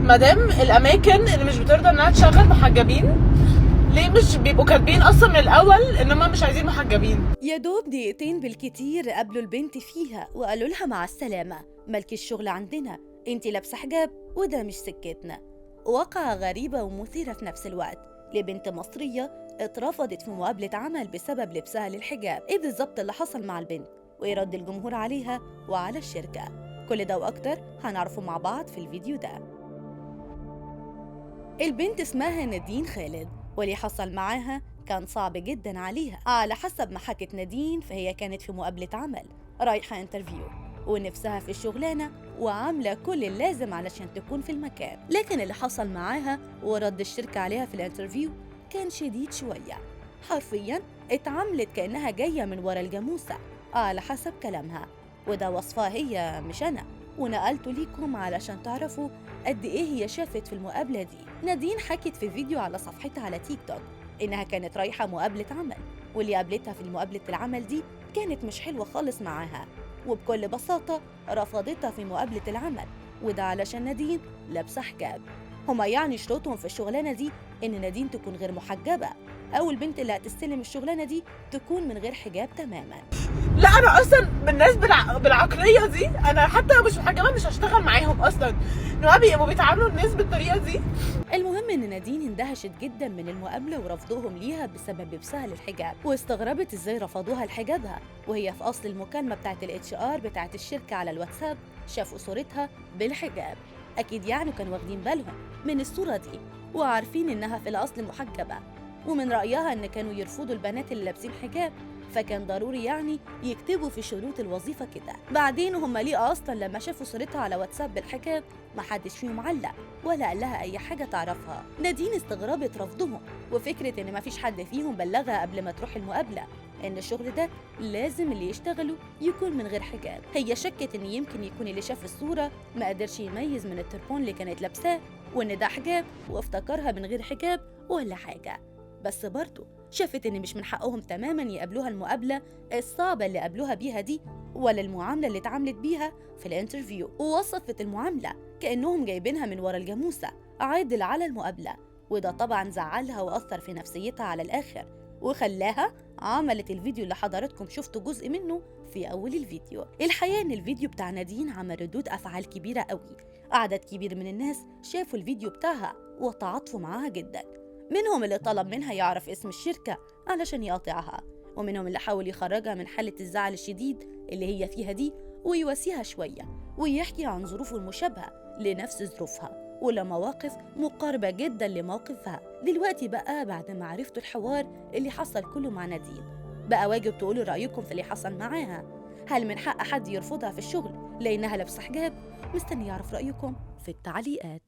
مادام الاماكن اللي مش بترضى انها تشغل محجبين، ليه مش بيبقوا كاتبين اصلا من الاول ان هم مش عايزين محجبين؟ يا دوب دقيقتين بالكتير قابلوا البنت فيها وقالوا لها مع السلامة، ملك الشغل عندنا، انتي لابسة حجاب وده مش سكتنا. واقعة غريبة ومثيرة في نفس الوقت لبنت مصرية اترفضت في مقابلة عمل بسبب لبسها للحجاب. ايه بالظبط اللي حصل مع البنت وايه رد الجمهور عليها وعلى الشركة؟ كل ده واكتر هنعرفه مع بعض في الفيديو ده. البنت اسمها نادين خالد، واللي حصل معاها كان صعب جدا عليها. على حسب ما حكت نادين فهي كانت في مقابلة عمل رايحة انترفيو ونفسها في الشغلانة وعاملة كل اللازم علشان تكون في المكان، لكن اللي حصل معاها ورد الشركة عليها في الانترفيو كان شديد شوية. حرفيا اتعاملت كأنها جاية من ورا الجاموسة على حسب كلامها، وده وصفها هي مش أنا، ونقلته ليكم علشان تعرفوا قد إيه هي شافت في المقابلة دي. نادين حكت في فيديو على صفحتها على تيك توك إنها كانت رايحة مقابلة عمل، واللي قابلتها في مقابلة العمل دي كانت مش حلوة خالص معاها، وبكل بساطة رفضتها في مقابلة العمل، وده علشان نادين لابسة حجاب. هما يعني شروطهم في الشغلانة دي إن نادين تكون غير محجبة، أو البنت اللي هتستلم الشغلانة دي تكون من غير حجاب تماما. لا انا اصلا بالناس بالعقليه دي، انا حتى لو مش محجبه مش هشتغل معاهم اصلا، ان هو بيبقوا بيتعاملوا الناس بالطريقه دي. المهم ان نادين اندهشت جدا من المقابله ورفضهم ليها بسبب لبسها للحجاب، واستغربت ازاي رفضوها لحجابها، وهي في اصل المكالمه بتاعت الاتش ار بتاعت الشركه على الواتساب شافوا صورتها بالحجاب. اكيد يعني كانوا واخدين بالهم من الصوره دي وعارفين انها في الاصل محجبه، ومن رايها ان كانوا يرفضوا البنات اللي لابسين حجاب، فكان ضروري يعني يكتبوا في شروط الوظيفة كده. بعدين هم ليه أصلا لما شافوا صورتها على واتساب بالحجاب محدش فيهم علق ولا قال لها أي حاجة تعرفها. نادين استغربت رفضهم وفكرة إن مفيش حد فيهم بلغها قبل ما تروح المقابلة إن الشغل ده لازم اللي يشتغلوا يكون من غير حجاب. هي شكت إن يمكن يكون اللي شاف الصورة ما قدرش يميز من التربون اللي كانت لابساه وإن ده حجاب، وافتكرها من غير حجاب ولا حاجة. بس برضه شافت إن مش من حقهم تماماً يقابلوها المقابلة الصعبة اللي قابلوها بيها دي، ولا المعاملة اللي اتعاملت بيها في الانترفيو، ووصفت المعاملة كأنهم جايبينها من ورا الجاموسة عادل على المقابلة، وده طبعاً زعلها وأثر في نفسيتها على الآخر، وخلاها عملت الفيديو اللي حضراتكم شفتوا جزء منه في أول الفيديو. الحقيقة إن الفيديو بتاع نادين عمل ردود أفعال كبيرة قوي، عدد كبير من الناس شافوا الفيديو بتاعها وتعاطفوا معاها جداً، منهم اللي طلب منها يعرف اسم الشركة علشان يقاطعها، ومنهم اللي حاول يخرجها من حالة الزعل الشديد اللي هي فيها دي ويواسيها شوية ويحكي عن ظروفه المشابهة لنفس ظروفها ولمواقف مقاربة جدا لموقفها. دلوقتي بقى بعد ما عرفتوا الحوار اللي حصل كله مع نادين، بقى واجب تقولوا رأيكم في اللي حصل معاها. هل من حق حد يرفضها في الشغل لأنها لابسة حجاب؟ مستني يعرف رأيكم في التعليقات.